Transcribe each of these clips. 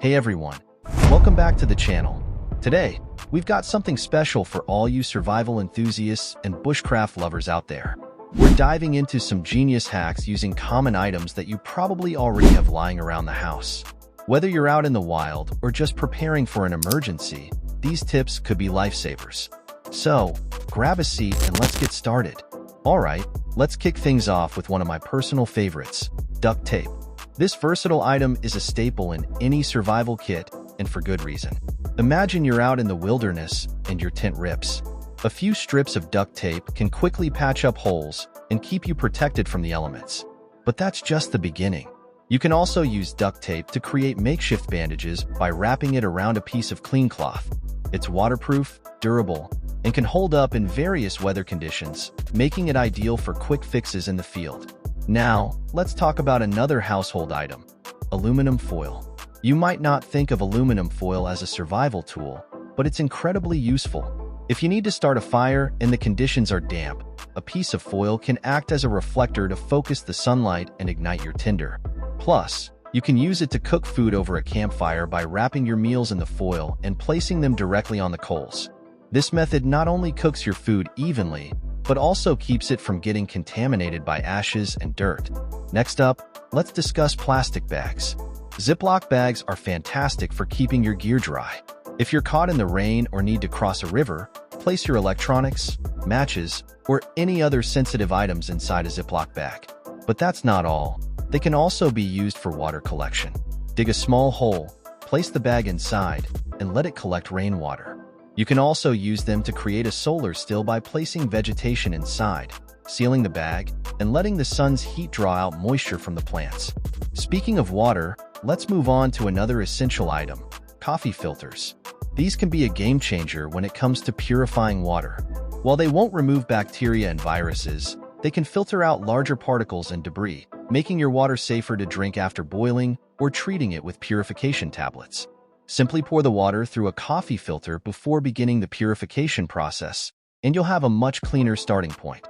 Hey everyone, welcome back to the channel. Today, we've got something special for all you survival enthusiasts and bushcraft lovers out there. We're diving into some genius hacks using common items that you probably already have lying around the house. Whether you're out in the wild or just preparing for an emergency, these tips could be lifesavers. So, grab a seat and let's get started. Alright, let's kick things off with one of my personal favorites, duct tape. This versatile item is a staple in any survival kit, and for good reason. Imagine you're out in the wilderness and your tent rips. A few strips of duct tape can quickly patch up holes and keep you protected from the elements. But that's just the beginning. You can also use duct tape to create makeshift bandages by wrapping it around a piece of clean cloth. It's waterproof, durable, and can hold up in various weather conditions, making it ideal for quick fixes in the field. Now, let's talk about another household item, aluminum foil. You might not think of aluminum foil as a survival tool, but it's incredibly useful. If you need to start a fire and the conditions are damp, a piece of foil can act as a reflector to focus the sunlight and ignite your tinder. Plus, you can use it to cook food over a campfire by wrapping your meals in the foil and placing them directly on the coals. This method not only cooks your food evenly, but also keeps it from getting contaminated by ashes and dirt. Next up, let's discuss plastic bags. Ziploc bags are fantastic for keeping your gear dry. If you're caught in the rain or need to cross a river, place your electronics, matches, or any other sensitive items inside a Ziploc bag. But that's not all. They can also be used for water collection. Dig a small hole, place the bag inside, and let it collect rainwater. You can also use them to create a solar still by placing vegetation inside, sealing the bag, and letting the sun's heat draw out moisture from the plants. Speaking of water, let's move on to another essential item, coffee filters. These can be a game changer when it comes to purifying water. While they won't remove bacteria and viruses, they can filter out larger particles and debris, making your water safer to drink after boiling or treating it with purification tablets. Simply pour the water through a coffee filter before beginning the purification process, and you'll have a much cleaner starting point.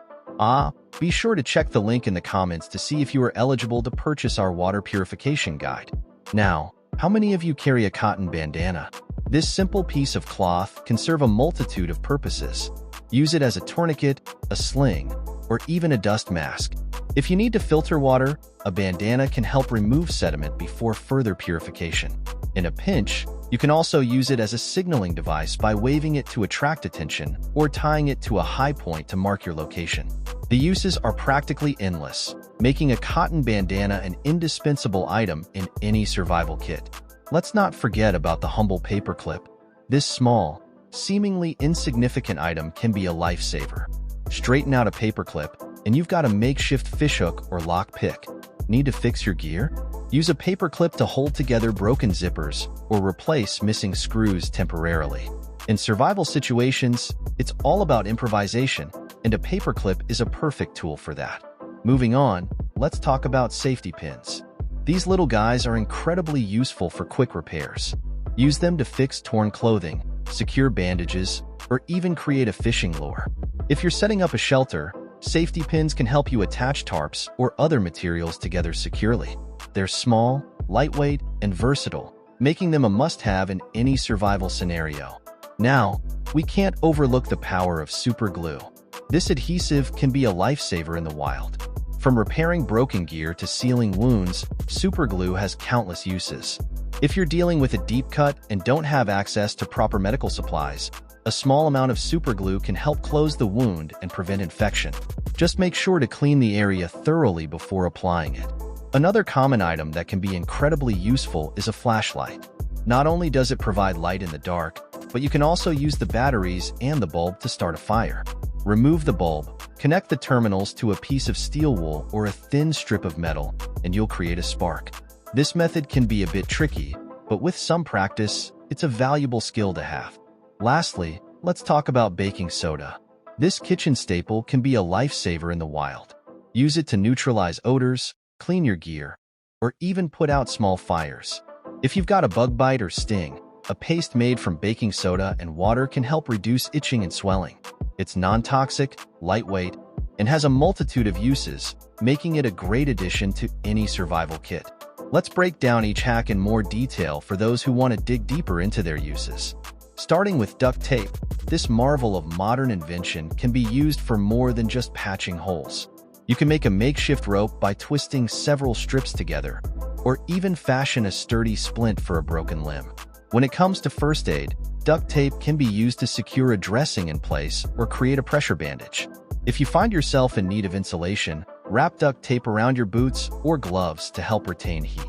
Be sure to check the link in the comments to see if you are eligible to purchase our water purification guide. Now, how many of you carry a cotton bandana? This simple piece of cloth can serve a multitude of purposes. Use it as a tourniquet, a sling, or even a dust mask. If you need to filter water, a bandana can help remove sediment before further purification. In a pinch, you can also use it as a signaling device by waving it to attract attention or tying it to a high point to mark your location. The uses are practically endless, making a cotton bandana an indispensable item in any survival kit. Let's not forget about the humble paperclip. This small, seemingly insignificant item can be a lifesaver. Straighten out a paperclip, and you've got a makeshift fishhook or lock pick. Need to fix your gear? Use a paperclip to hold together broken zippers or replace missing screws temporarily. In survival situations, it's all about improvisation, and a paperclip is a perfect tool for that. Moving on, let's talk about safety pins. These little guys are incredibly useful for quick repairs. Use them to fix torn clothing, secure bandages, or even create a fishing lure. If you're setting up a shelter, safety pins can help you attach tarps or other materials together securely. They're small, lightweight, and versatile, making them a must-have in any survival scenario. Now, we can't overlook the power of super glue. This adhesive can be a lifesaver in the wild. From repairing broken gear to sealing wounds, super glue has countless uses. If you're dealing with a deep cut and don't have access to proper medical supplies, a small amount of super glue can help close the wound and prevent infection. Just make sure to clean the area thoroughly before applying it. Another common item that can be incredibly useful is a flashlight. Not only does it provide light in the dark, but you can also use the batteries and the bulb to start a fire. Remove the bulb, connect the terminals to a piece of steel wool or a thin strip of metal, and you'll create a spark. This method can be a bit tricky, but with some practice, it's a valuable skill to have. Lastly, let's talk about baking soda. This kitchen staple can be a lifesaver in the wild. Use it to neutralize odors, clean your gear, or even put out small fires. If you've got a bug bite or sting, a paste made from baking soda and water can help reduce itching and swelling. It's non-toxic, lightweight, and has a multitude of uses, making it a great addition to any survival kit. Let's break down each hack in more detail for those who want to dig deeper into their uses. Starting with duct tape, this marvel of modern invention can be used for more than just patching holes. You can make a makeshift rope by twisting several strips together, or even fashion a sturdy splint for a broken limb. When it comes to first aid, duct tape can be used to secure a dressing in place or create a pressure bandage. If you find yourself in need of insulation, wrap duct tape around your boots or gloves to help retain heat.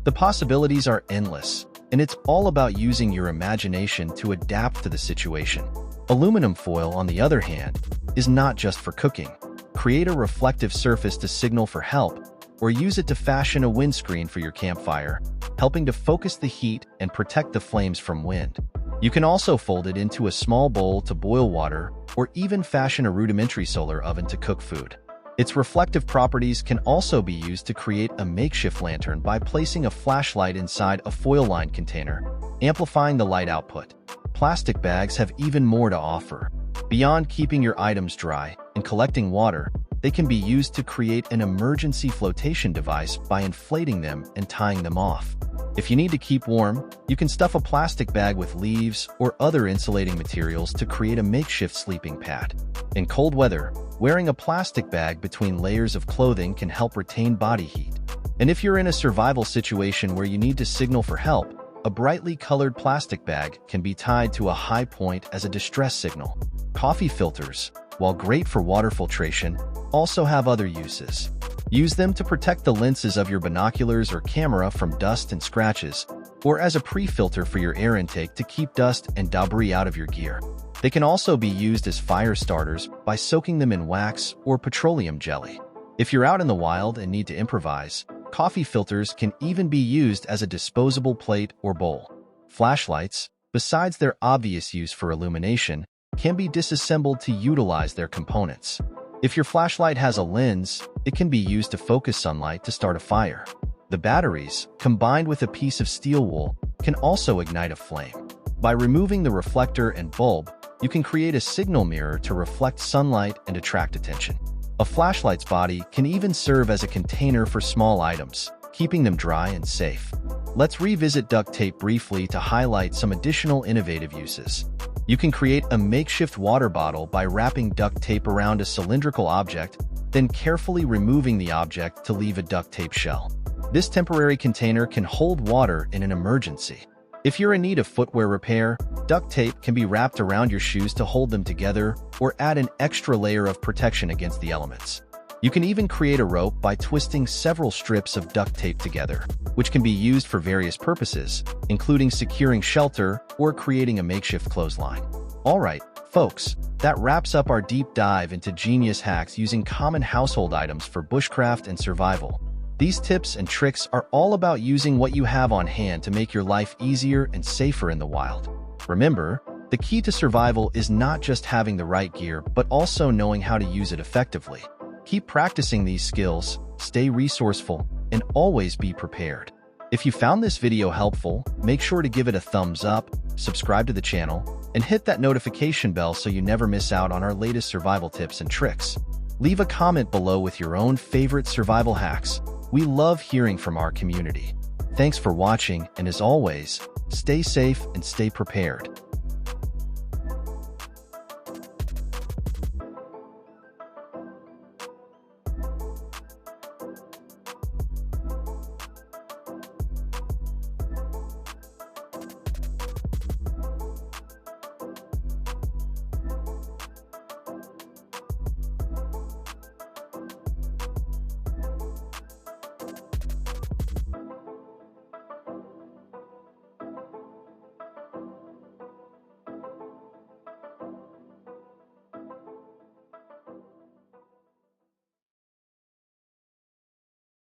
The possibilities are endless, and it's all about using your imagination to adapt to the situation. Aluminum foil, on the other hand, is not just for cooking. Create a reflective surface to signal for help, or use it to fashion a windscreen for your campfire, helping to focus the heat and protect the flames from wind. You can also fold it into a small bowl to boil water, or even fashion a rudimentary solar oven to cook food. Its reflective properties can also be used to create a makeshift lantern by placing a flashlight inside a foil-lined container, amplifying the light output. Plastic bags have even more to offer. Beyond keeping your items dry and collecting water, they can be used to create an emergency flotation device by inflating them and tying them off. If you need to keep warm, you can stuff a plastic bag with leaves or other insulating materials to create a makeshift sleeping pad. In cold weather, wearing a plastic bag between layers of clothing can help retain body heat. And if you're in a survival situation where you need to signal for help, a brightly colored plastic bag can be tied to a high point as a distress signal. Coffee filters, while great for water filtration, also have other uses. Use them to protect the lenses of your binoculars or camera from dust and scratches, or as a pre-filter for your air intake to keep dust and debris out of your gear. They can also be used as fire starters by soaking them in wax or petroleum jelly. If you're out in the wild and need to improvise, coffee filters can even be used as a disposable plate or bowl. Flashlights, besides their obvious use for illumination, can be disassembled to utilize their components. If your flashlight has a lens, it can be used to focus sunlight to start a fire. The batteries, combined with a piece of steel wool, can also ignite a flame. By removing the reflector and bulb, you can create a signal mirror to reflect sunlight and attract attention. A flashlight's body can even serve as a container for small items, keeping them dry and safe. Let's revisit duct tape briefly to highlight some additional innovative uses. You can create a makeshift water bottle by wrapping duct tape around a cylindrical object, then carefully removing the object to leave a duct tape shell. This temporary container can hold water in an emergency. If you're in need of footwear repair, duct tape can be wrapped around your shoes to hold them together or add an extra layer of protection against the elements. You can even create a rope by twisting several strips of duct tape together, which can be used for various purposes, including securing shelter or creating a makeshift clothesline. Alright, folks, that wraps up our deep dive into genius hacks using common household items for bushcraft and survival. These tips and tricks are all about using what you have on hand to make your life easier and safer in the wild. Remember, the key to survival is not just having the right gear, but also knowing how to use it effectively. Keep practicing these skills, stay resourceful, and always be prepared. If you found this video helpful, make sure to give it a thumbs up, subscribe to the channel, and hit that notification bell so you never miss out on our latest survival tips and tricks. Leave a comment below with your own favorite survival hacks. We love hearing from our community. Thanks for watching, and as always, stay safe and stay prepared.